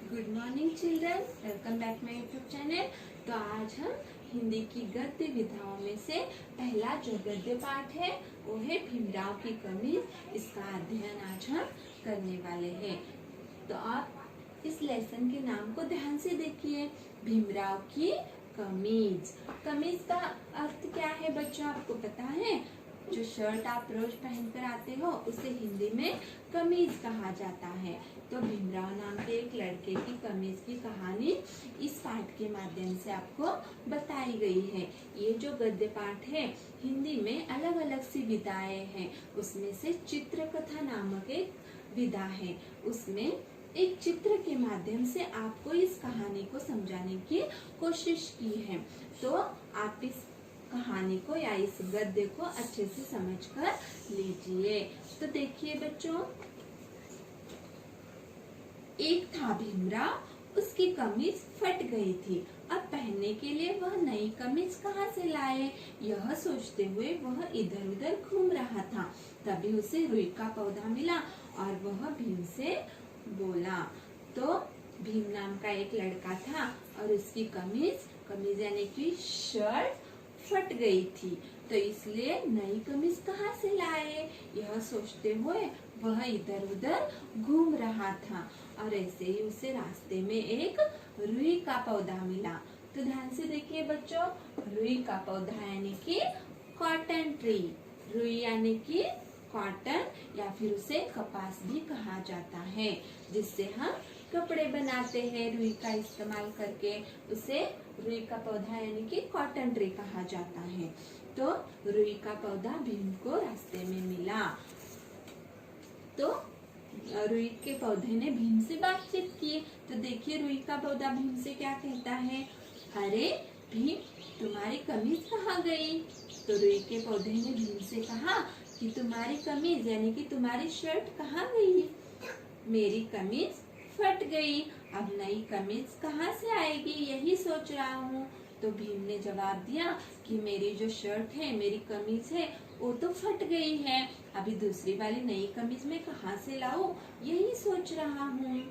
Good morning children, welcome back my YouTube channel. तो आज हम हिंदी की गद्य विधाओं में से पहला जो गद्य पाठ है वो है भीमराव की कमीज। इसका अध्ययन आज हम करने वाले हैं। तो आप इस लेसन के नाम को ध्यान से देखिए। भीमराव की कमीज। कमीज का अर्थ क्या है बच्चों, आपको पता है? जो शर्ट आप रोज पहनकर आते हो उसे हिंदी में कमीज कहा जाता है। तो भीमराव नाम के एक लड़के की कमीज की कहानी इस पाठ के माध्यम से आपको बताई गई है। ये जो गद्य पाठ है हिंदी में अलग अलग सी विधाएं हैं। उसमें से चित्रकथा नामक एक विधा है। उसमें एक चित्र के माध्यम से आपको इस कहानी को समझाने की कोशिश की है। तो आप इस कहानी को या इस गद्य को अच्छे से समझकर लीजिए। तो देखिए बच्चों, एक था भीमराव, उसकी कमीज फट गई थी। अब पहनने के लिए वह नई कमीज कहाँ से लाए, यह सोचते हुए वह इधर उधर घूम रहा था। तभी उसे रुई का पौधा मिला और वह भीम से बोला। तो भीम नाम का एक लड़का था और उसकी कमीज यानी कि शर्ट फट गई थी, तो इसलिए नई कमीज कहाँ से लाए, यह सोचते हुए वह इधर उधर घूम रहा था। और ऐसे ही उसे रास्ते में एक रुई का पौधा मिला। तो ध्यान से देखिए बच्चों, रुई का पौधा यानी कि कॉटन ट्री। रुई यानी कि कॉटन या फिर उसे कपास भी कहा जाता है, जिससे हम कपड़े बनाते हैं। रुई का इस्तेमाल करके उसे रुई का पौधा यानी कि कॉटन ट्री कहा जाता है। तो रुई का पौधा भीम को रास्ते में मिला। तो रुई के पौधे ने भीम से बातचीत की। तो देखिए रुई का पौधा भीम से क्या कहता है, अरे भीम, तुम्हारी कमीज कहाँ गई? तो रुई के पौधे ने भीम से कहा कि तुम्हारी कमीज यानी कि तुम्हारी शर्ट कहाँ गई? मेरी कमीज फट गई, अब नई कमीज कहाँ से आएगी, यही सोच रहा हूँ। तो भीम ने जवाब दिया कि मेरी जो शर्ट है, मेरी कमीज है, वो तो फट गई है। अभी दूसरी वाली नई कमीज मैं कहाँ से लाऊं, यही सोच रहा हूँ।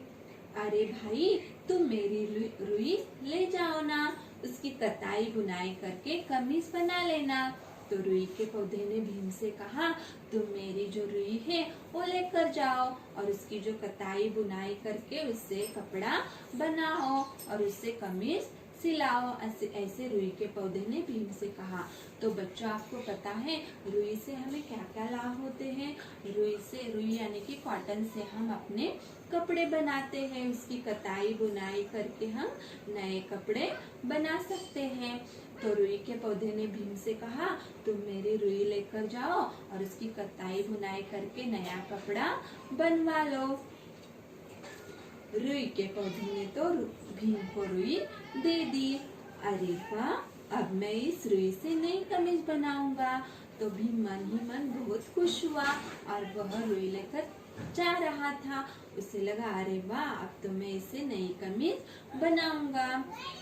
अरे भाई, तुम मेरी रुई ले जाओ ना, उसकी कताई बुनाई करके कमीज बना लेना। तो रुई के पौधे ने भीम से कहा, तुम मेरी जो रुई है वो लेकर जाओ और उसकी जो कताई बुनाई करके उससे कपड़ा बनाओ और उससे कमीज सिलाओ। ऐसे रुई के पौधे ने भीम से कहा। तो बच्चों, आपको पता है रुई से हमें क्या क्या लाभ होते हैं? रुई यानी कि कॉटन से हम अपने कपड़े बनाते हैं। उसकी कताई बुनाई करके हम नए कपड़े बना सकते हैं। तो रुई के पौधे ने भीम से कहा, तुम मेरी रुई लेकर जाओ और उसकी कताई बुनाई करके नया कपड़ा बनवा लो। रुई के पौधे ने तो भीम को रुई दे दी। अरे वाह, अब मैं इस रुई से नई कमीज बनाऊंगा। तो भीम मन ही मन बहुत खुश हुआ और वह रुई लेकर जा रहा था। उसे लगा, अरे वाह, अब तो मैं इसे नई कमीज बनाऊंगा।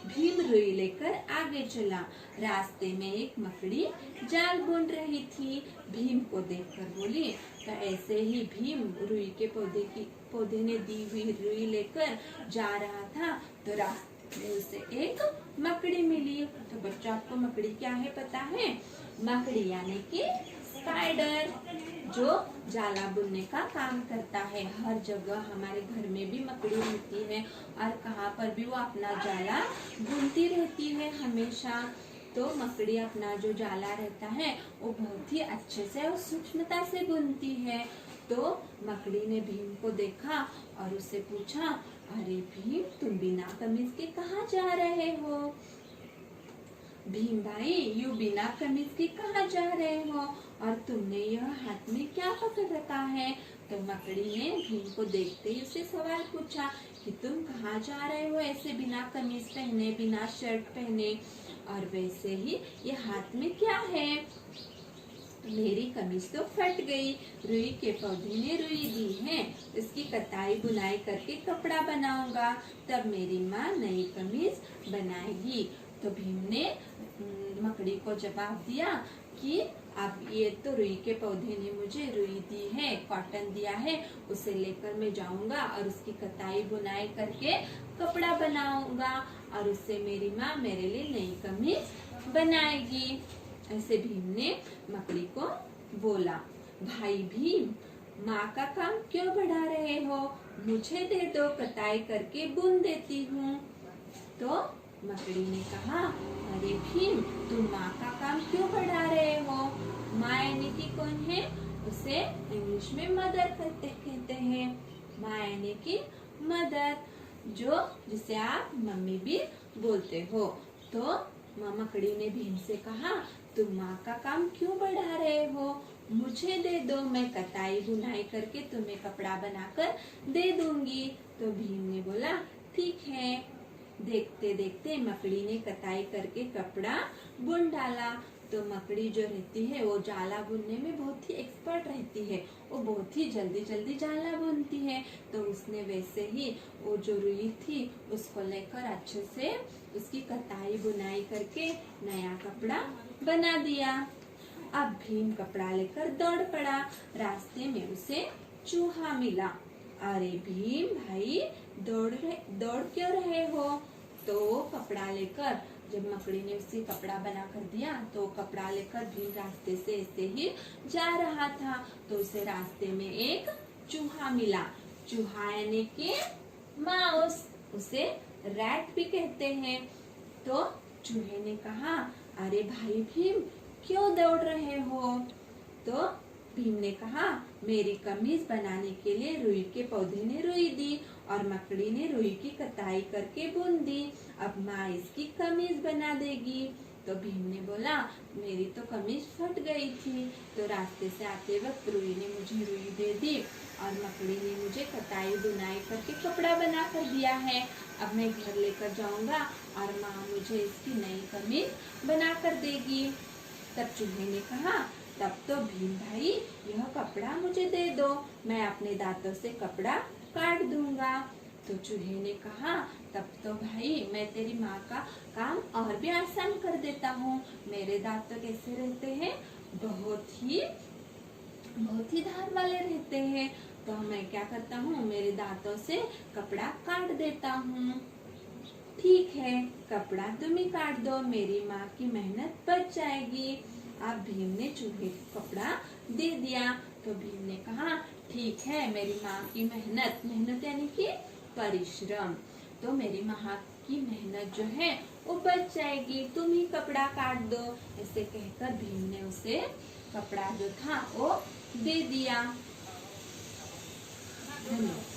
भीम रुई लेकर आगे चला। रास्ते में एक मकड़ी जाल बुन रही थी। भीम को देखकर बोली। तो ऐसे ही भीम रुई के पौधे ने दी हुई रुई लेकर जा रहा था। तो रास्ते में उसे एक मकड़ी मिली। तो बच्चों, आपको मकड़ी क्या है पता है? मकड़ी यानी कि स्पाइडर, जो जाला बुनने का काम करता है। हर जगह हमारे घर में भी मकड़ी होती है और कहाँ पर भी वो अपना जाला बुनती रहती है हमेशा। तो मकड़ी अपना जो जाला रहता है वो बहुत ही अच्छे से और सूक्ष्मता से बुनती है। तो मकड़ी ने भीम को देखा और उससे पूछा, अरे भीम, तुम बिना कमीज के कहाँ जा रहे हो? भीम भाई, यू बिना कमीज के कहाँ जा रहे हो और तुमने यह हाथ में क्या पकड़ रखा है? तो मकड़ी ने भीम को देखते ही उससे सवाल पूछा कि तुम कहाँ जा रहे हो ऐसे बिना कमीज पहने, बिना शर्ट पहने, और वैसे ही ये हाथ में क्या है? मेरी कमीज तो फट गई, रुई के पौधे ने रुई दी है, इसकी कताई बुनाई करके कपड़ा बनाऊंगा, तब मेरी माँ नई कमीज बनाएगी। तो भीम ने मकड़ी को जवाब दिया कि अब ये तो रुई के पौधे ने मुझे रुई दी है, कॉटन दिया है, उसे लेकर मैं जाऊंगा और उसकी कताई बुनाई करके कपड़ा बनाऊंगा और उससे मेरी माँ मेरे लिए नई कमीज बनाएगी। ऐसे भीम ने मकड़ी को बोला। भाई भीम, माँ का काम क्यों बढ़ा रहे हो? मुझे दे दो, कताई करके बुन देती हूँ। तो मकड़ी ने कहा, अरे भीम, तुम माँ का काम क्यों बढ़ा रहे हो? माँ यानी कि कौन है? उसे इंग्लिश में मदर कहते हैं। माँ यानी कि मदर, जिसे आप मम्मी भी बोलते हो। तो माँ मकड़ी ने भीम से कहा, तुम माँ का काम क्यों बढ़ा रहे हो? मुझे दे दो, मैं कताई बुनाई करके तुम्हें कपड़ा बनाकर दे दूंगी। तो भीम ने बोला, ठीक है। देखते देखते मकड़ी ने कताई करके कपड़ा बुन डाला। तो मकड़ी जो रहती है वो जाला बुनने में बहुत ही एक्सपर्ट रहती है, वो बहुत ही जल्दी जल्दी जाला बुनती है। तो उसने वैसे ही वो जो रुई थी उसको लेकर अच्छे से उसकी कताई बुनाई करके नया कपड़ा बना दिया। अब भीम कपड़ा लेकर दौड़ पड़ा। रास्ते में उसे चूहा मिला। अरे भीम भाई, दौड़ क्यों रहे हो? तो कपड़ा लेकर, जब मकड़ी ने उसे कपड़ा बना कर दिया तो कपड़ा लेकर भीम रास्ते से ऐसे ही जा रहा था। तो उसे रास्ते में एक चूहा मिला। चूहा यानी कि माउस, उसे रैट भी कहते हैं। तो चूहे ने कहा, अरे भाई भीम, क्यों दौड़ रहे हो? तो भीम ने कहा, मेरी कमीज बनाने के लिए रुई के पौधे ने रुई दी और मकड़ी ने रुई की कताई करके बुन दी। अब माँ इसकी कमीज बना देगी। तो भीम ने बोला, मेरी तो कमीज फट गई थी, तो रास्ते से आते वक्त रुई ने मुझे रुई दे दी और मकड़ी ने मुझे कताई बुनाई करके कपड़ा बना कर दिया है। अब मैं घर लेकर जाऊंगा और माँ मुझे इसकी नई कमीज बना कर देगी। तब चूहे ने कहा, तब तो भीम भाई, यह कपड़ा मुझे दे दो, मैं अपने दांतों से कपड़ा काट दूंगा। तो चूहे ने कहा, तब तो भाई मैं तेरी माँ का काम और भी आसान कर देता हूँ। मेरे दांत तो कैसे रहते हैं? बहुत ही धार वाले रहते हैं। तो मैं क्या करता हूँ, मेरे दांतों से कपड़ा काट देता हूँ। ठीक है, कपड़ा तुम ही काट दो, मेरी माँ की मेहनत बच जाएगी। अब भीम ने चूहे को कपड़ा दे दिया। तो भीम ने कहा, ठीक है, मेरी माँ की मेहनत यानी कि परिश्रम, तो मेरी माँ की मेहनत जो है वो बच जाएगी, तुम ही कपड़ा काट दो। ऐसे कहकर भीम ने उसे कपड़ा जो था वो दे दिया। धन्यवाद।